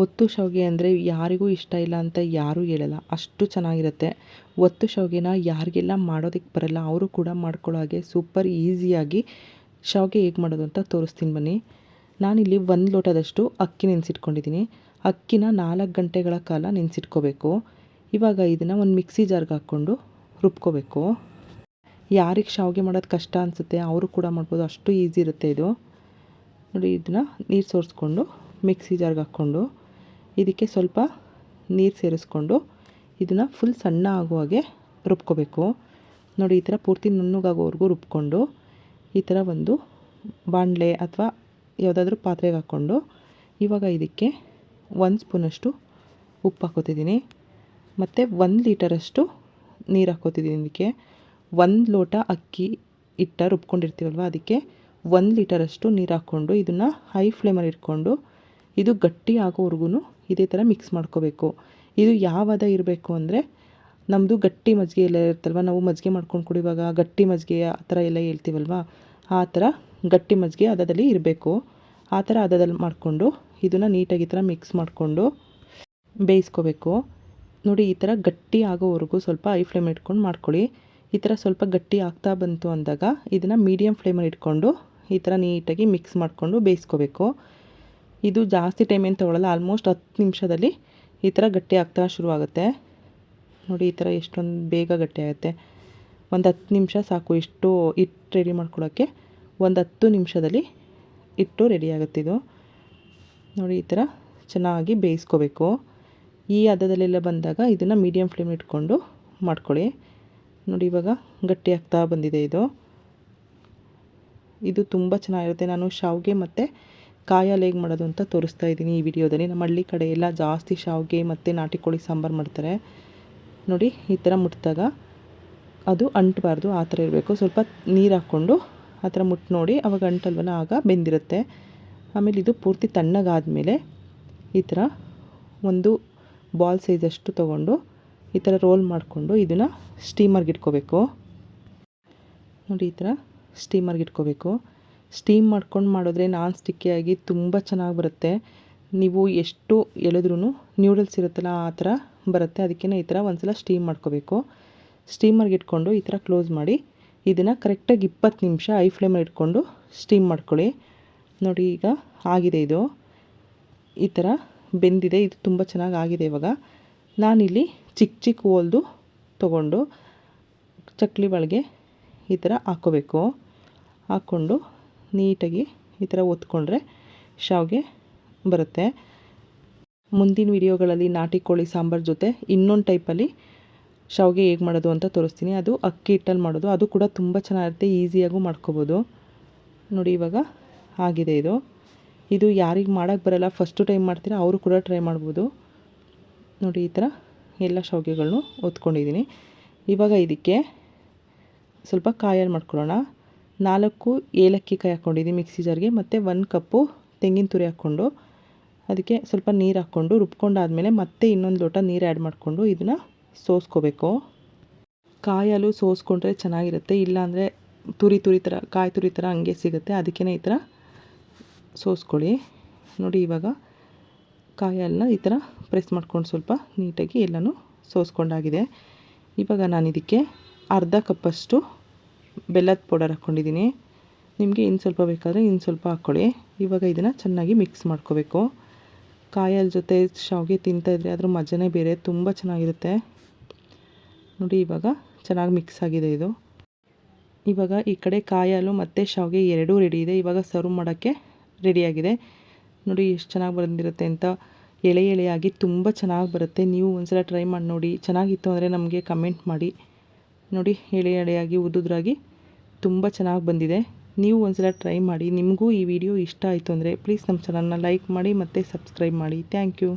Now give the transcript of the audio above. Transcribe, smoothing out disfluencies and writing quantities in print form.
ಒತ್ತು ಶಾವಿಗೆ ಅಂದರೆ ಯಾರಿಗೂ ಇಷ್ಟ ಇಲ್ಲ ಅಂತ ಯಾರೂ ಹೇಳಲ್ಲ, ಅಷ್ಟು ಚೆನ್ನಾಗಿರುತ್ತೆ. ಒತ್ತು ಶಾವಿಗೆನ ಯಾರಿಗೆಲ್ಲ ಮಾಡೋದಕ್ಕೆ ಬರಲ್ಲ ಅವರು ಕೂಡ ಮಾಡ್ಕೊಳ್ಳೋ ಹಾಗೆ ಸೂಪರ್ ಈಸಿಯಾಗಿ ಶಾವಿಗೆ ಹೇಗೆ ಮಾಡೋದು ಅಂತ ತೋರಿಸ್ತೀನಿ ಬನ್ನಿ. ನಾನಿಲ್ಲಿ 1 ಲೋಟದಷ್ಟು ಅಕ್ಕಿ ನೆನೆಸಿಟ್ಕೊಂಡಿದ್ದೀನಿ. ಅಕ್ಕಿನ 4 ಗಂಟೆಗಳ ಕಾಲ ನೆನೆಸಿಟ್ಕೋಬೇಕು. ಇವಾಗ ಇದನ್ನು ಒಂದು ಮಿಕ್ಸಿ ಜಾರ್ಗೆ ಹಾಕ್ಕೊಂಡು ರುಬ್ಕೋಬೇಕು. ಯಾರಿಗೆ ಶಾವಿಗೆ ಮಾಡೋದು ಕಷ್ಟ ಅನಿಸುತ್ತೆ ಅವರು ಕೂಡ ಮಾಡ್ಬೋದು, ಅಷ್ಟು ಈಸಿ ಇರುತ್ತೆ ಇದು. ನೋಡಿ, ಇದನ್ನು ನೀರು ಸೋರಿಸ್ಕೊಂಡು ಮಿಕ್ಸಿ ಜಾರ್ಗೆ ಹಾಕ್ಕೊಂಡು ಇದಕ್ಕೆ ಸ್ವಲ್ಪ ನೀರು ಸೇರಿಸ್ಕೊಂಡು ಇದನ್ನು ಫುಲ್ ಸಣ್ಣ ಆಗೋ ಹಾಗೆ ರುಬ್ಕೋಬೇಕು. ನೋಡಿ, ಈ ಥರ ಪೂರ್ತಿ ನುಣ್ಣಗಾಗೋವರೆಗೂ ರುಬ್ಕೊಂಡು ಈ ಥರ ಒಂದು ಬಾಣಲೆ ಅಥವಾ ಯಾವುದಾದ್ರೂ ಪಾತ್ರೆಗೆ ಹಾಕ್ಕೊಂಡು ಇವಾಗ ಇದಕ್ಕೆ 1 ಸ್ಪೂನಷ್ಟು ಉಪ್ಪು ಹಾಕ್ಕೋತಿದ್ದೀನಿ ಮತ್ತು 1 ಲೀಟರಷ್ಟು ನೀರು ಹಾಕ್ಕೋತಿದ್ದೀನಿ. ಇದಕ್ಕೆ 1 ಲೋಟ ಅಕ್ಕಿ ಹಿಟ್ಟ ರುಬ್ಕೊಂಡಿರ್ತೀವಲ್ವ ಅದಕ್ಕೆ 1 ಲೀಟರಷ್ಟು ನೀರು ಹಾಕ್ಕೊಂಡು ಇದನ್ನು ಹೈ ಫ್ಲೇಮಲ್ಲಿ ಇಟ್ಕೊಂಡು ಇದು ಗಟ್ಟಿ ಆಗೋವರೆಗೂ ಇದೇ ಥರ ಮಿಕ್ಸ್ ಮಾಡ್ಕೋಬೇಕು. ಇದು ಯಾವ ಹದ ಇರಬೇಕು ಅಂದರೆ ನಮ್ಮದು ಗಟ್ಟಿ ಮಜ್ಜಿಗೆ ಎಲ್ಲ ಇರುತ್ತಲ್ವ, ನಾವು ಮಜ್ಜಿಗೆ ಮಾಡ್ಕೊಂಡು ಕುಡಿಯುವಾಗ ಗಟ್ಟಿ ಮಜ್ಜಿಗೆ ಆ ಥರ ಎಲ್ಲ ಹೇಳ್ತೀವಲ್ವ, ಆ ಥರ ಗಟ್ಟಿ ಮಜ್ಜಿಗೆ ಹದದಲ್ಲಿ ಇರಬೇಕು. ಆ ಥರ ಹದದಲ್ಲಿ ಮಾಡಿಕೊಂಡು ಇದನ್ನು ನೀಟಾಗಿ ಈ ಥರ ಮಿಕ್ಸ್ ಮಾಡಿಕೊಂಡು ಬೇಯಿಸ್ಕೋಬೇಕು. ನೋಡಿ, ಈ ಥರ ಗಟ್ಟಿ ಆಗೋವರೆಗೂ ಸ್ವಲ್ಪ ಹೈ ಫ್ಲೇಮ್ ಇಟ್ಕೊಂಡು ಮಾಡ್ಕೊಳ್ಳಿ. ಈ ಥರ ಸ್ವಲ್ಪ ಗಟ್ಟಿ ಆಗ್ತಾ ಬಂತು ಅಂದಾಗ ಇದನ್ನು ಮೀಡಿಯಮ್ ಫ್ಲೇಮಲ್ಲಿ ಇಟ್ಕೊಂಡು ಈ ಥರ ನೀಟಾಗಿ ಮಿಕ್ಸ್ ಮಾಡಿಕೊಂಡು ಬೇಯಿಸ್ಕೋಬೇಕು. ಇದು ಜಾಸ್ತಿ ಟೈಮ್ ಏನು ತೊಗೊಳ್ಳಲ್ಲ, ಆಲ್ಮೋಸ್ಟ್ 10 ನಿಮಿಷದಲ್ಲಿ ಈ ಥರ ಗಟ್ಟಿ ಆಗ್ತಾ ಶುರುವಾಗುತ್ತೆ. ನೋಡಿ, ಈ ಥರ ಎಷ್ಟೊಂದು ಬೇಗ ಗಟ್ಟಿ ಆಗುತ್ತೆ. ಒಂದು 10 ನಿಮಿಷ ಸಾಕು ಇಷ್ಟು ಹಿಟ್ಟು ರೆಡಿ ಮಾಡ್ಕೊಳ್ಳೋಕ್ಕೆ. ಒಂದು 10 ನಿಮಿಷದಲ್ಲಿ ಹಿಟ್ಟು ರೆಡಿ ಆಗುತ್ತೆ ಇದು. ನೋಡಿ, ಈ ಥರ ಚೆನ್ನಾಗಿ ಬೇಯಿಸ್ಕೋಬೇಕು. ಈ ಹದದಲ್ಲೆಲ್ಲ ಬಂದಾಗ ಇದನ್ನು ಮೀಡಿಯಮ್ ಫ್ಲೇಮ್ ಇಟ್ಕೊಂಡು ಮಾಡ್ಕೊಳ್ಳಿ. ನೋಡಿ, ಇವಾಗ ಗಟ್ಟಿ ಆಗ್ತಾ ಬಂದಿದೆ ಇದು. ಇದು ತುಂಬ ಚೆನ್ನಾಗಿರುತ್ತೆ. ನಾನು ಶಾವಿಗೆ ಮತ್ತು ಕಾಯಿ ಹಾಲು ಹೇಗೆ ಮಾಡೋದು ಅಂತ ತೋರಿಸ್ತಾ ಇದ್ದೀನಿ ಈ ವಿಡಿಯೋದಲ್ಲಿ. ನಮ್ಮ ಹಳ್ಳಿ ಕಡೆ ಎಲ್ಲ ಜಾಸ್ತಿ ಶಾವಿಗೆ ಮತ್ತು ನಾಟಿ ಕೋಳಿ ಸಾಂಬಾರು ಮಾಡ್ತಾರೆ. ನೋಡಿ, ಈ ಥರ ಮುಟ್ಟಿದಾಗ ಅದು ಅಂಟಬಾರ್ದು, ಆ ಥರ ಇರಬೇಕು. ಸ್ವಲ್ಪ ನೀರು ಹಾಕ್ಕೊಂಡು ಆ ಥರ ಮುಟ್ಟು ನೋಡಿ, ಆವಾಗ ಅಂಟಲ್ವಲ್ಲ, ಆಗ ಬೆಂದಿರುತ್ತೆ. ಆಮೇಲೆ ಇದು ಪೂರ್ತಿ ತಣ್ಣಗಾದಮೇಲೆ ಈ ಥರ ಒಂದು ಬಾಲ್ ಸೈಜಷ್ಟು ತೊಗೊಂಡು ಈ ಥರ ರೋಲ್ ಮಾಡಿಕೊಂಡು ಇದನ್ನು ಸ್ಟೀಮರ್ಗೆ ಇಟ್ಕೋಬೇಕು. ನೋಡಿ, ಈ ಥರ ಸ್ಟೀಮರ್ಗೆ ಇಟ್ಕೋಬೇಕು. ಸ್ಟೀಮ್ ಮಾಡ್ಕೊಂಡು ಮಾಡಿದ್ರೆ ನಾನ್ ಸ್ಟಿಕ್ಕಿಯಾಗಿ ತುಂಬ ಚೆನ್ನಾಗಿ ಬರುತ್ತೆ. ನೀವು ಎಷ್ಟು ಎಳೆದ್ರೂ ನ್ಯೂಡಲ್ಸ್ ಇರುತ್ತಲ್ಲ ಆ ಥರ ಬರುತ್ತೆ. ಅದಕ್ಕೆ ಈ ಥರ ಒಂದು ಸಲ ಸ್ಟೀಮ್ ಮಾಡ್ಕೋಬೇಕು. ಸ್ಟೀಮರ್ಗೆ ಇಟ್ಕೊಂಡು ಈ ಥರ ಕ್ಲೋಸ್ ಮಾಡಿ ಇದನ್ನು ಕರೆಕ್ಟಾಗಿ 20 ನಿಮಿಷ ಹೈ ಫ್ಲೇಮಲ್ಲಿ ಇಟ್ಕೊಂಡು ಸ್ಟೀಮ್ ಮಾಡ್ಕೊಳ್ಳಿ. ನೋಡಿ, ಈಗ ಆಗಿದೆ ಇದು. ಈ ಥರ ಬೆಂದಿದೆ, ಇದು ತುಂಬ ಚೆನ್ನಾಗಿ ಆಗಿದೆ. ಇವಾಗ ನಾನಿಲ್ಲಿ ಚಿಕ್ಕ ಹೋಲ್ದು ತೊಗೊಂಡು ಚಕ್ಲಿ ಒಳಗೆ ಈ ಥರ ಹಾಕ್ಕೋಬೇಕು. ಹಾಕ್ಕೊಂಡು ನೀಟಾಗಿ ಈ ಥರ ಒತ್ಕೊಂಡ್ರೆ ಶಾವಿಗೆ ಬರುತ್ತೆ. ಮುಂದಿನ ವಿಡಿಯೋಗಳಲ್ಲಿ ನಾಟಿ ಕೋಳಿ ಸಾಂಬಾರು ಜೊತೆ ಇನ್ನೊಂದು ಟೈಪಲ್ಲಿ ಶಾವಿಗೆ ಹೇಗೆ ಮಾಡೋದು ಅಂತ ತೋರಿಸ್ತೀನಿ. ಅದು ಅಕ್ಕಿ ಹಿಟ್ಟಲ್ಲಿ ಮಾಡೋದು, ಅದು ಕೂಡ ತುಂಬ ಚೆನ್ನಾಗಿರುತ್ತೆ, ಈಸಿಯಾಗೂ ಮಾಡ್ಕೋಬೋದು. ನೋಡಿ, ಇವಾಗ ಆಗಿದೆ ಇದು. ಇದು ಯಾರಿಗೆ ಮಾಡೋಕ್ಕೆ ಬರೋಲ್ಲ, ಫಸ್ಟು ಟೈಮ್ ಮಾಡ್ತೀರಾ ಅವರು ಕೂಡ ಟ್ರೈ ಮಾಡ್ಬೋದು. ನೋಡಿ, ಈ ಥರ ಎಲ್ಲ ಶಾವಿಗೆಗಳನ್ನು ಒತ್ಕೊಂಡಿದ್ದೀನಿ. ಇವಾಗ ಇದಕ್ಕೆ ಸ್ವಲ್ಪ ಕಾಯಿ ಹಾಲು ಮಾಡ್ಕೊಳ್ಳೋಣ. 4 ಏಲಕ್ಕಿ ಕಾಯಿ ಹಾಕ್ಕೊಂಡಿದ್ದೀನಿ ಮಿಕ್ಸಿ ಜಾರ್ಗೆ, ಮತ್ತು 1 ಕಪ್ಪು ತೆಂಗಿನ ತುರಿ ಹಾಕ್ಕೊಂಡು ಅದಕ್ಕೆ ಸ್ವಲ್ಪ ನೀರು ಹಾಕ್ಕೊಂಡು ರುಬ್ಕೊಂಡಾದಮೇಲೆ ಮತ್ತೆ ಇನ್ನೊಂದು ಲೋಟ ನೀರು ಆ್ಯಡ್ ಮಾಡಿಕೊಂಡು ಇದನ್ನು ಸೋಸ್ಕೋಬೇಕು. ಕಾಯಿ ಹಾಲು ಸೋಸ್ಕೊಂಡ್ರೆ ಚೆನ್ನಾಗಿರುತ್ತೆ, ಇಲ್ಲಾಂದರೆ ತುರಿ ಥರ ಕಾಯಿ ತುರಿ ಥರ ಹಂಗೆ ಸಿಗುತ್ತೆ. ಅದಕ್ಕೇ ಈ ಥರ ಸೋಸ್ಕೊಳ್ಳಿ. ನೋಡಿ, ಇವಾಗ ಕಾಯಿ ಹಾಲನ್ನ ಈ ಥರ ಪ್ರೆಸ್ ಮಾಡ್ಕೊಂಡು ಸ್ವಲ್ಪ ನೀಟಾಗಿ ಎಲ್ಲನೂ ಸೋಸ್ಕೊಂಡಾಗಿದೆ. ಇವಾಗ ನಾನು ಇದಕ್ಕೆ ಅರ್ಧ ಕಪ್ಪಷ್ಟು ಬೆಲ್ಲದ ಪೌಡರ್ ಹಾಕ್ಕೊಂಡಿದ್ದೀನಿ. ನಿಮಗೆ ಇನ್ನು ಸ್ವಲ್ಪ ಬೇಕಾದರೆ ಇನ್ನು ಸ್ವಲ್ಪ ಹಾಕ್ಕೊಳ್ಳಿ. ಇವಾಗ ಇದನ್ನು ಚೆನ್ನಾಗಿ ಮಿಕ್ಸ್ ಮಾಡ್ಕೋಬೇಕು. ಕಾಯಿ ಹಾಲು ಜೊತೆ ಶಾವಿಗೆ ತಿಂತಾಯಿದ್ರೆ ಅದ್ರ ಮಜನೇ ಬೇರೆ, ತುಂಬ ಚೆನ್ನಾಗಿರುತ್ತೆ. ನೋಡಿ, ಇವಾಗ ಚೆನ್ನಾಗಿ ಮಿಕ್ಸ್ ಆಗಿದೆ ಇದು. ಇವಾಗ ಈ ಕಡೆ ಕಾಯಿ ಹಾಲು ಮತ್ತು ಶಾವಿಗೆ ಎರಡೂ ರೆಡಿ ಇದೆ. ಇವಾಗ ಸರ್ವ್ ಮಾಡೋಕ್ಕೆ ರೆಡಿಯಾಗಿದೆ. ನೋಡಿ, ಎಷ್ಟು ಚೆನ್ನಾಗಿ ಬಂದಿರುತ್ತೆ ಅಂತ. ಎಳೆಯಾಗಿ ತುಂಬ ಚೆನ್ನಾಗಿ ಬರುತ್ತೆ. ನೀವು ಒಂದ್ಸಲ ಟ್ರೈ ಮಾಡಿ ನೋಡಿ. ಚೆನ್ನಾಗಿತ್ತು ಅಂದರೆ ನಮಗೆ ಕಮೆಂಟ್ ಮಾಡಿ. ನೋಡಿ, ಎಳೆಯಾಗಿ ಉದ್ದುದ್ರಾಗಿ ತುಂಬ ಚೆನ್ನಾಗಿ ಬಂದಿದೆ. ನೀವು ಒಂದ್ಸಲ ಟ್ರೈ ಮಾಡಿ. ನಿಮಗೂ ಈ ವಿಡಿಯೋ ಇಷ್ಟ ಆಯಿತು ಅಂದರೆ ಪ್ಲೀಸ್ ನಮ್ಮ ಚಾನಲ್ನ ಲೈಕ್ ಮಾಡಿ ಮತ್ತು ಸಬ್ಸ್ಕ್ರೈಬ್ ಮಾಡಿ. Thank you.